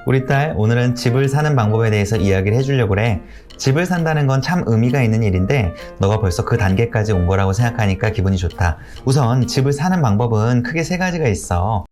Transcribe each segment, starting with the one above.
우리 딸 오늘은 집을 사는 방법에 대해서 이야기를 해주려고 그래. 집을 산다는 건 참 의미가 있는 일인데 너가 벌써 그 단계까지 온 거라고 생각하니까 기분이 좋다. 우선 집을 사는 방법은 크게 세 가지가 있어.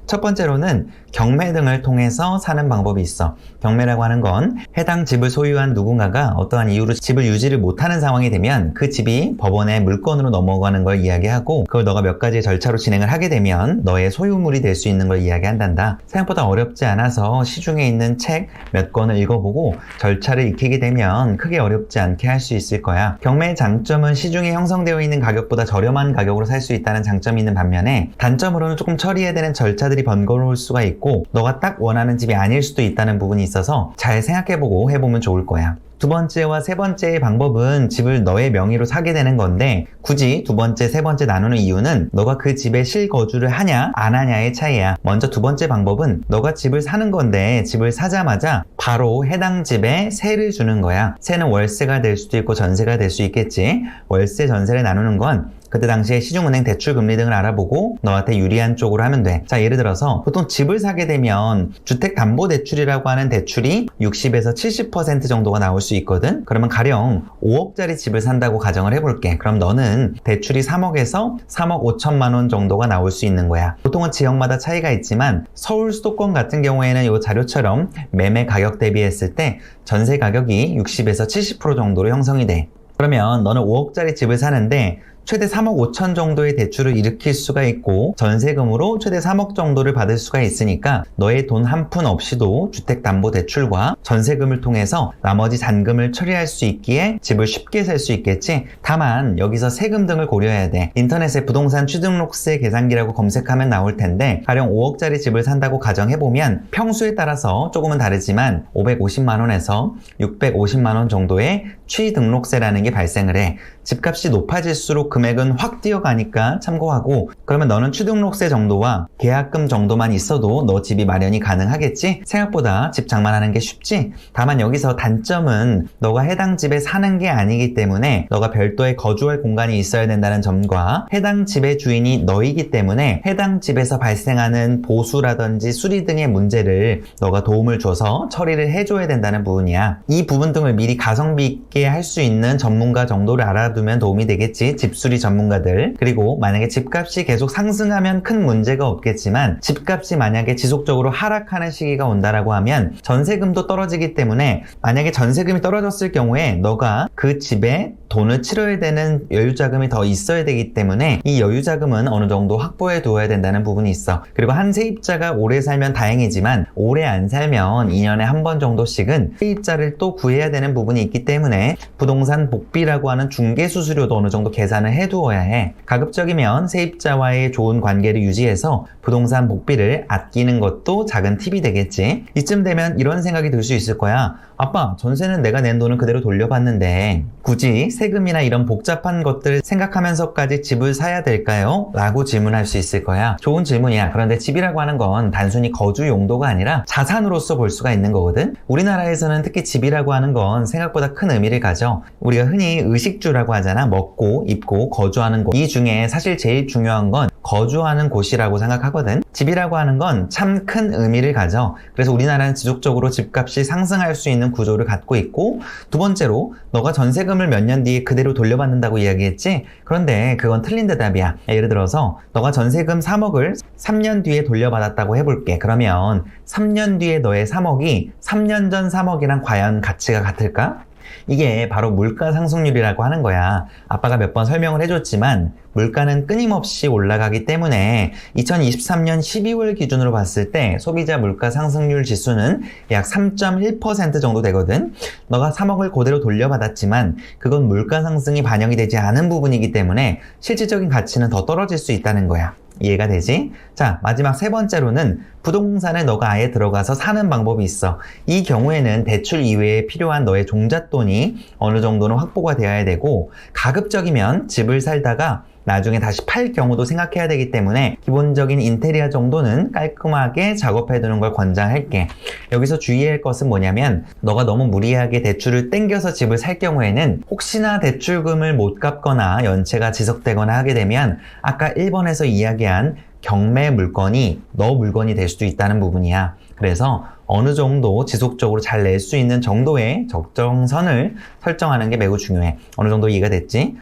첫 번째로는 경매 등을 통해서 사는 방법이 있어. 경매라고 하는 건 해당 집을 소유한 누군가가 어떠한 이유로 집을 유지를 못하는 상황이 되면 그 집이 법원에 물건으로 넘어가는 걸 이야기하고, 그걸 너가 몇 가지 절차로 진행을 하게 되면 너의 소유물이 될 수 있는 걸 이야기한단다. 생각보다 어렵지 않아서 시중에 있는 책 몇 권을 읽어보고 절차를 익히게 되면 크게 어렵지 않게 할 수 있을 거야. 경매의 장점은 시중에 형성되어 있는 가격보다 저렴한 가격으로 살 수 있다는 장점이 있는 반면에, 단점으로는 조금 처리해야 되는 절차들이 번거로울 수가 있고 너가 딱 원하는 집이 아닐 수도 있다는 부분이 있어서 잘 생각해보고 해보면 좋을 거야. 두 번째와 세 번째의 방법은 집을 너의 명의로 사게 되는 건데, 굳이 두 번째, 세 번째 나누는 이유는 너가 그 집에 실거주를 하냐 안 하냐의 차이야. 먼저 두 번째 방법은 너가 집을 사는 건데 집을 사자마자 바로 해당 집에 세를 주는 거야. 세는 월세가 될 수도 있고 전세가 될 수 있겠지. 월세, 전세를 나누는 건 그때 당시에 시중은행 대출금리 등을 알아보고 너한테 유리한 쪽으로 하면 돼. 자, 예를 들어서 보통 집을 사게 되면 주택담보대출이라고 하는 대출이 60에서 70% 정도가 나올 수 있거든. 그러면 가령 5억짜리 집을 산다고 가정을 해볼게. 그럼 너는 대출이 3억에서 3억 5천만 원 정도가 나올 수 있는 거야. 보통은 지역마다 차이가 있지만 서울 수도권 같은 경우에는 이 자료처럼 매매 가격 대비했을 때 전세 가격이 60에서 70% 정도로 형성이 돼. 그러면 너는 5억짜리 집을 사는데 최대 3억 5천 정도의 대출을 일으킬 수가 있고 전세금으로 최대 3억 정도를 받을 수가 있으니까 너의 돈 한 푼 없이도 주택담보대출과 전세금을 통해서 나머지 잔금을 처리할 수 있기에 집을 쉽게 살 수 있겠지. 다만 여기서 세금 등을 고려해야 돼. 인터넷에 부동산 취등록세 계산기라고 검색하면 나올 텐데, 가령 5억짜리 집을 산다고 가정해보면 평수에 따라서 조금은 다르지만 550만 원에서 650만 원 정도의 취등록세라는 게 발생을 해. 집값이 높아질수록 금액은 확 뛰어가니까 참고하고, 그러면 너는 취등록세 정도와 계약금 정도만 있어도 너 집이 마련이 가능하겠지? 생각보다 집 장만하는 게 쉽지? 다만 여기서 단점은 너가 해당 집에 사는 게 아니기 때문에 너가 별도의 거주할 공간이 있어야 된다는 점과, 해당 집의 주인이 너이기 때문에 해당 집에서 발생하는 보수라든지 수리 등의 문제를 너가 도움을 줘서 처리를 해줘야 된다는 부분이야. 이 부분 등을 미리 가성비 있게 할 수 있는 전문가 정도를 알아두면 도움이 되겠지. 집수리 전문가들. 그리고 만약에 집값이 계속 상승하면 큰 문제가 없겠지만, 집값이 만약에 지속적으로 하락하는 시기가 온다라고 하면 전세금도 떨어지기 때문에, 만약에 전세금이 떨어졌을 경우에 너가 그 집에 돈을 치러야 되는 여유자금이 더 있어야 되기 때문에 이 여유자금은 어느 정도 확보해 두어야 된다는 부분이 있어. 그리고 한 세입자가 오래 살면 다행이지만 오래 안 살면 2년에 한 번 정도씩은 세입자를 또 구해야 되는 부분이 있기 때문에 부동산 복비라고 하는 중개수수료도 어느 정도 계산을 해 두어야 해. 가급적이면 세입자와의 좋은 관계를 유지해서 부동산 복비를 아끼는 것도 작은 팁이 되겠지. 이쯤 되면 이런 생각이 들 수 있을 거야. 아빠, 전세는 내가 낸 돈을 그대로 돌려받는데 굳이 세금이나 이런 복잡한 것들 생각하면서까지 집을 사야 될까요? 라고 질문할 수 있을 거야. 좋은 질문이야. 그런데 집이라고 하는 건 단순히 거주 용도가 아니라 자산으로서 볼 수가 있는 거거든. 우리나라에서는 특히 집이라고 하는 건 생각보다 큰 의미를 가져. 우리가 흔히 의식주라고 하잖아. 먹고 입고 거주하는 곳. 이 중에 사실 제일 중요한 건 거주하는 곳이라고 생각하거든. 집이라고 하는 건 참 큰 의미를 가져. 그래서 우리나라는 지속적으로 집값이 상승할 수 있는 구조를 갖고 있고, 두 번째로 너가 전세금을 몇 년 뒤에 그대로 돌려받는다고 이야기했지? 그런데 그건 틀린 대답이야. 예를 들어서 너가 전세금 3억을 3년 뒤에 돌려받았다고 해볼게. 그러면 3년 뒤에 너의 3억이 3년 전 3억이랑 과연 가치가 같을까? 이게 바로 물가 상승률이라고 하는 거야. 아빠가 몇 번 설명을 해줬지만 물가는 끊임없이 올라가기 때문에 2023년 12월 기준으로 봤을 때 소비자 물가 상승률 지수는 약 3.1% 정도 되거든. 너가 3억을 그대로 돌려받았지만 그건 물가 상승이 반영이 되지 않은 부분이기 때문에 실질적인 가치는 더 떨어질 수 있다는 거야. 이해가 되지? 자, 마지막 세 번째로는 부동산에 너가 아예 들어가서 사는 방법이 있어. 이 경우에는 대출 이외에 필요한 너의 종잣돈이 어느 정도는 확보가 되어야 되고, 가급적이면 집을 살다가 나중에 다시 팔 경우도 생각해야 되기 때문에 기본적인 인테리어 정도는 깔끔하게 작업해 두는 걸 권장할게. 여기서 주의할 것은 뭐냐면, 너가 너무 무리하게 대출을 땡겨서 집을 살 경우에는 혹시나 대출금을 못 갚거나 연체가 지속되거나 하게 되면 아까 1번에서 이야기한 경매 물건이 너 물건이 될 수도 있다는 부분이야. 그래서 어느 정도 지속적으로 잘 낼 수 있는 정도의 적정선을 설정하는 게 매우 중요해. 어느 정도 이해가 됐지?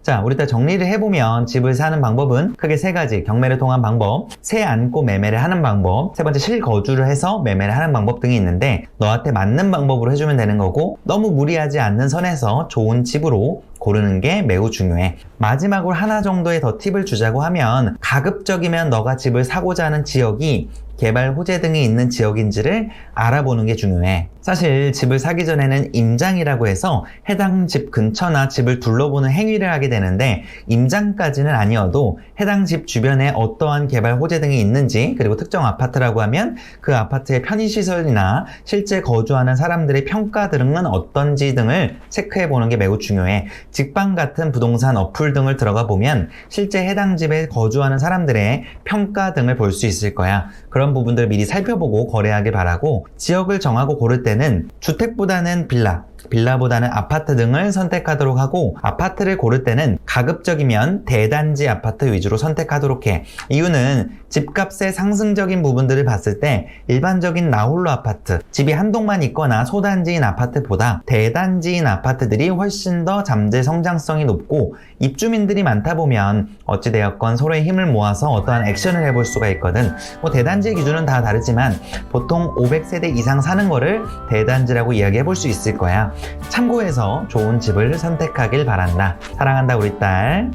자, 우리 다 정리를 해보면 집을 사는 방법은 크게 세 가지. 경매를 통한 방법, 세 안고 매매를 하는 방법, 세 번째 실거주를 해서 매매를 하는 방법 등이 있는데 너한테 맞는 방법으로 해주면 되는 거고 너무 무리하지 않는 선에서 좋은 집으로 고르는 게 매우 중요해. 마지막으로 하나 정도의 더 팁을 주자고 하면 가급적이면 너가 집을 사고자 하는 지역이 개발 호재 등이 있는 지역인지를 알아보는 게 중요해. 사실 집을 사기 전에는 임장이라고 해서 해당 집 근처나 집을 둘러보는 행위를 하게 되는데 임장까지는 아니어도 해당 집 주변에 어떠한 개발 호재 등이 있는지 그리고 특정 아파트라고 하면 그 아파트의 편의시설이나 실제 거주하는 사람들의 평가 등은 어떤지 등을 체크해 보는 게 매우 중요해. 직방 같은 부동산 어플 등을 들어가 보면 실제 해당 집에 거주하는 사람들의 평가 등을 볼 수 있을 거야. 그런 부분들을 미리 살펴보고 거래하길 바라고 지역을 정하고 고를 때는 주택보다는 빌라보다는 아파트 등을 선택하도록 하고 아파트를 고를 때는 가급적이면 대단지 아파트 위주로 선택하도록 해. 이유는 집값의 상승적인 부분들을 봤을 때 일반적인 나홀로 아파트, 집이 한 동만 있거나 소단지인 아파트보다 대단지인 아파트들이 훨씬 더 잠재 성장성이 높고 입주민들이 많다 보면 어찌되었건 서로의 힘을 모아서 어떠한 액션을 해볼 수가 있거든. 대단지 기준은 다 다르지만 보통 500세대 이상 사는 거를 대단지라고 이야기해 볼 수 있을 거야. 참고해서 좋은 집을 선택하길 바란다. 사랑한다 우리 딸.